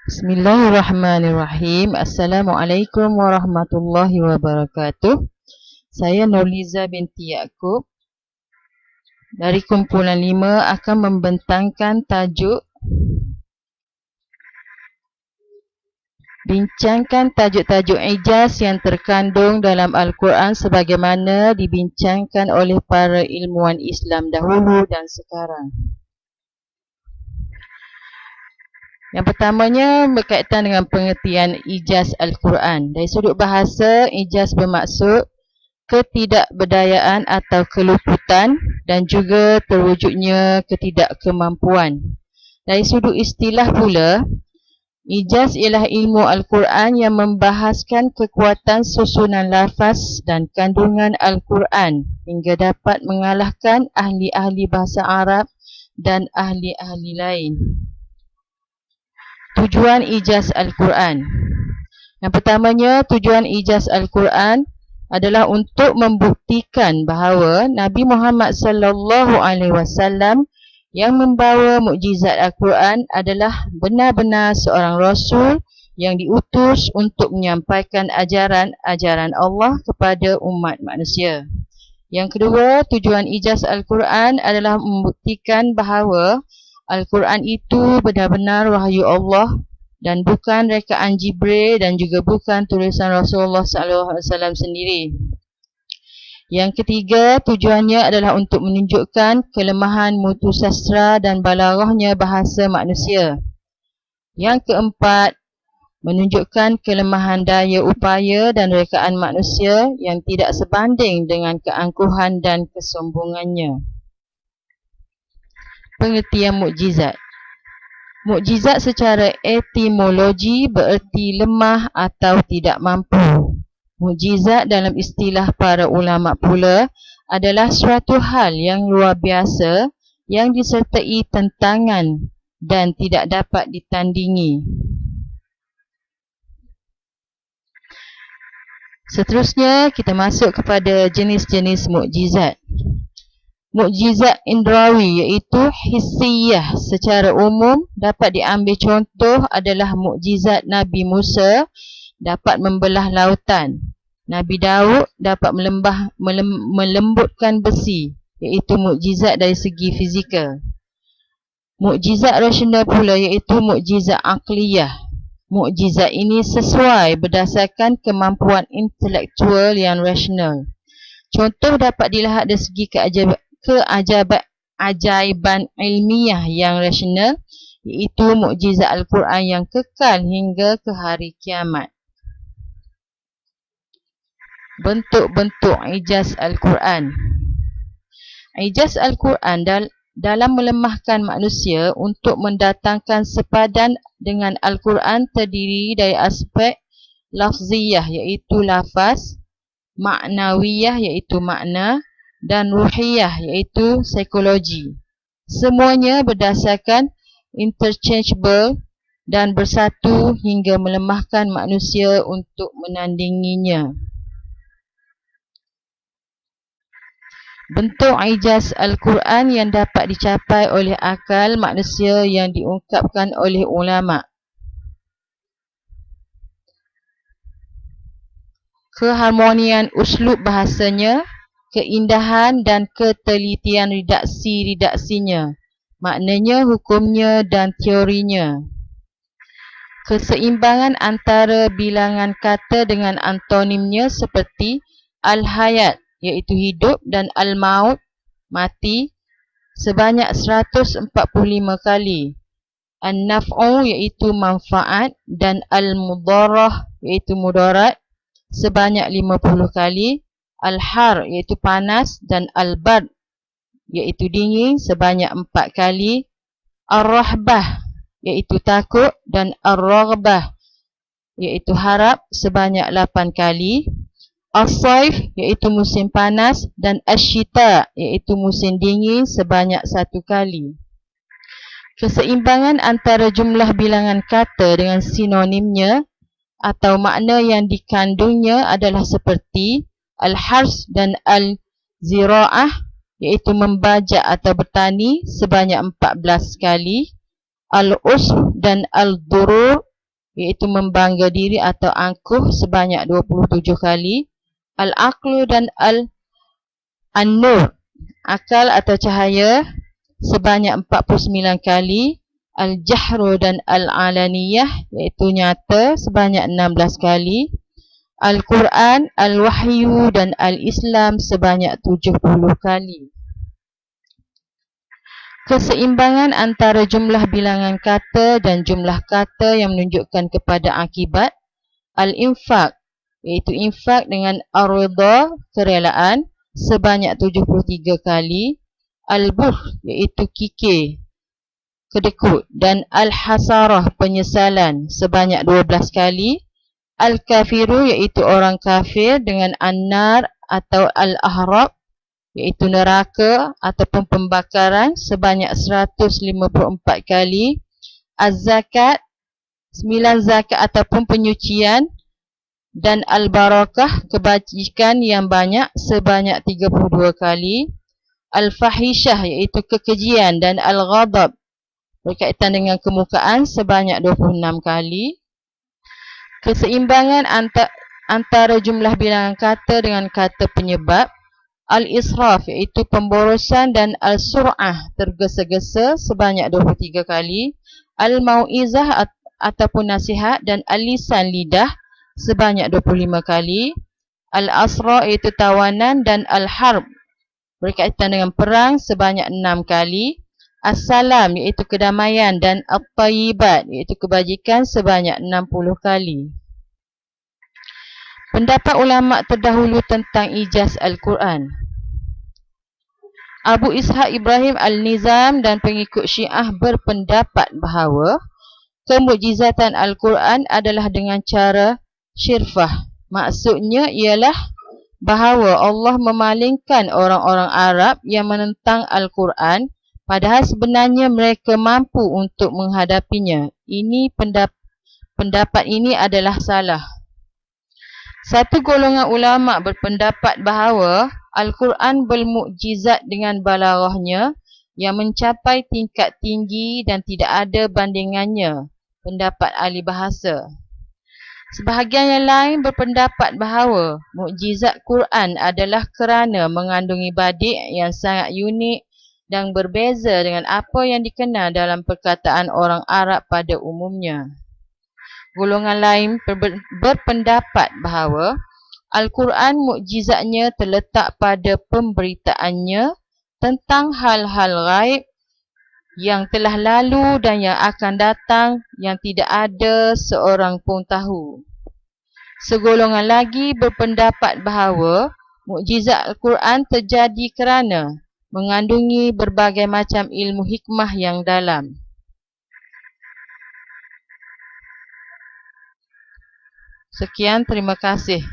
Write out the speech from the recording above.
Bismillahirrahmanirrahim. Assalamualaikum warahmatullahi wabarakatuh. Saya Nurliza binti Yaakob dari kumpulan 5 akan membentangkan tajuk bincangkan tajuk-tajuk ijaz yang terkandung dalam Al-Quran sebagaimana dibincangkan oleh para ilmuwan Islam dahulu dan sekarang. Yang pertamanya berkaitan dengan pengertian ijaz Al-Quran. Dari sudut bahasa, ijaz bermaksud ketidakberdayaan atau keluputan dan juga terwujudnya ketidakkemampuan. Dari sudut istilah pula, ijaz ialah ilmu Al-Quran yang membahaskan kekuatan susunan lafaz dan kandungan Al-Quran hingga dapat mengalahkan ahli-ahli bahasa Arab dan ahli-ahli lain. Tujuan ijaz Al-Quran. Yang pertamanya, tujuan ijaz Al-Quran adalah untuk membuktikan bahawa Nabi Muhammad sallallahu alaihi wasallam yang membawa mukjizat Al-Quran adalah benar-benar seorang rasul yang diutus untuk menyampaikan ajaran-ajaran Allah kepada umat manusia. Yang kedua, tujuan ijaz Al-Quran adalah membuktikan bahawa Al-Quran itu benar-benar wahyu Allah dan bukan rekaan Jibril dan juga bukan tulisan Rasulullah SAW sendiri. Yang ketiga, tujuannya adalah untuk menunjukkan kelemahan mutu sastra dan balaghahnya bahasa manusia. Yang keempat, menunjukkan kelemahan daya upaya dan rekaan manusia yang tidak sebanding dengan keangkuhan dan kesombongannya. Pengertian mukjizat. Mukjizat secara etimologi bererti lemah atau tidak mampu. Mukjizat dalam istilah para ulama pula adalah suatu hal yang luar biasa yang disertai tentangan dan tidak dapat ditandingi. Seterusnya kita masuk kepada jenis-jenis mukjizat. Mukjizat indrawi iaitu hissiyah secara umum dapat diambil contoh adalah mukjizat Nabi Musa dapat membelah lautan. Nabi Daud dapat melembutkan besi iaitu mukjizat dari segi fizikal. Mukjizat rasional pula iaitu mukjizat akliyah. Mukjizat ini sesuai berdasarkan kemampuan intelektual yang rasional. Contoh dapat dilihat dari segi keajaiban ilmiah yang rasional iaitu mukjizat Al-Quran yang kekal hingga ke hari kiamat. Bentuk-bentuk ijaz Al-Quran. Ijaz Al-Quran dalam melemahkan manusia untuk mendatangkan sepadan dengan Al-Quran terdiri dari aspek lafziyah iaitu lafaz, maknawiyah iaitu makna dan ruhiyah iaitu psikologi. Semuanya berdasarkan interchangeable dan bersatu hingga melemahkan manusia untuk menandinginya. Bentuk ijaz Al-Quran yang dapat dicapai oleh akal manusia yang diungkapkan oleh ulama. Keharmonian uslub bahasanya, keindahan dan ketelitian redaksi-redaksinya, maknanya, hukumnya dan teorinya. Keseimbangan antara bilangan kata dengan antonimnya seperti al-hayat iaitu hidup dan al-maut mati sebanyak 145 kali. An-naf'u iaitu manfaat dan al-mudarrah iaitu mudarat sebanyak 50 kali. Al-har iaitu panas dan al-bard iaitu dingin sebanyak 4 kali. Ar-rahbah iaitu takut dan ar-raghbah iaitu harap sebanyak 8 kali. As-saif iaitu musim panas dan asy-syita iaitu musim dingin sebanyak 1 kali. Keseimbangan antara jumlah bilangan kata dengan sinonimnya atau makna yang dikandungnya adalah seperti al-hars dan al-zira'ah iaitu membajak atau bertani sebanyak 14 kali. Al-usf dan al-durur iaitu membangga diri atau angkuh sebanyak 27 kali. Al-aqlu dan An-nur, akal atau cahaya sebanyak 49 kali. Al-jahru dan Al-alaniyah, iaitu nyata sebanyak 16 kali. Al-Quran, Al-Wahyu dan Al-Islam sebanyak 70 kali. Keseimbangan antara jumlah bilangan kata dan jumlah kata yang menunjukkan kepada akibat. Al-infaq, iaitu infak dengan ar-ridha, kerelaan, sebanyak 73 kali. Al-bukh, iaitu kikir, kedekut, dan al-hasarah, penyesalan, sebanyak 12 kali. Al-kafiru, iaitu orang kafir, dengan an-nar atau al-ahrab, iaitu neraka ataupun pembakaran, sebanyak 154 kali. Az-zakat, 9 zakat ataupun penyucian, dan al-barakah, kebajikan yang banyak, sebanyak 32 kali. Al-fahishah, iaitu kekejian, dan al-ghadab, berkaitan dengan kemukaan, sebanyak 26 kali. Keseimbangan antara jumlah bilangan kata dengan kata penyebab. Al-israf, iaitu pemborosan, dan al-sur'ah, tergesa-gesa, sebanyak 23 kali. Al-mau'izah ataupun nasihat, dan al-lisan, lidah, sebanyak 25 kali. Al-asra, iaitu tawanan, dan al-harb, berkaitan dengan perang, sebanyak 6 kali. As-salam, iaitu kedamaian, dan at-tayyibat, iaitu kebajikan, sebanyak 60 kali. Pendapat ulama' terdahulu tentang ijaz Al-Quran. Abu Ishaq Ibrahim Al-Nizam dan pengikut Syiah berpendapat bahawa kemukjizatan Al-Quran adalah dengan cara syirfah. Maksudnya ialah bahawa Allah memalingkan orang-orang Arab yang menentang Al-Quran, padahal sebenarnya mereka mampu untuk menghadapinya. Pendapat ini adalah salah. Satu golongan ulama' berpendapat bahawa Al-Quran bermukjizat dengan balaghahnya yang mencapai tingkat tinggi dan tidak ada bandingannya. Pendapat ahli bahasa. Sebahagian yang lain berpendapat bahawa mukjizat Quran adalah kerana mengandungi badik yang sangat unik dan berbeza dengan apa yang dikenal dalam perkataan orang Arab pada umumnya. Golongan lain berpendapat bahawa Al-Quran mukjizatnya terletak pada pemberitaannya tentang hal-hal ghaib yang telah lalu dan yang akan datang yang tidak ada seorang pun tahu. Segolongan lagi berpendapat bahawa mukjizat Al-Quran terjadi kerana mengandungi berbagai macam ilmu hikmah yang dalam. Sekian, terima kasih.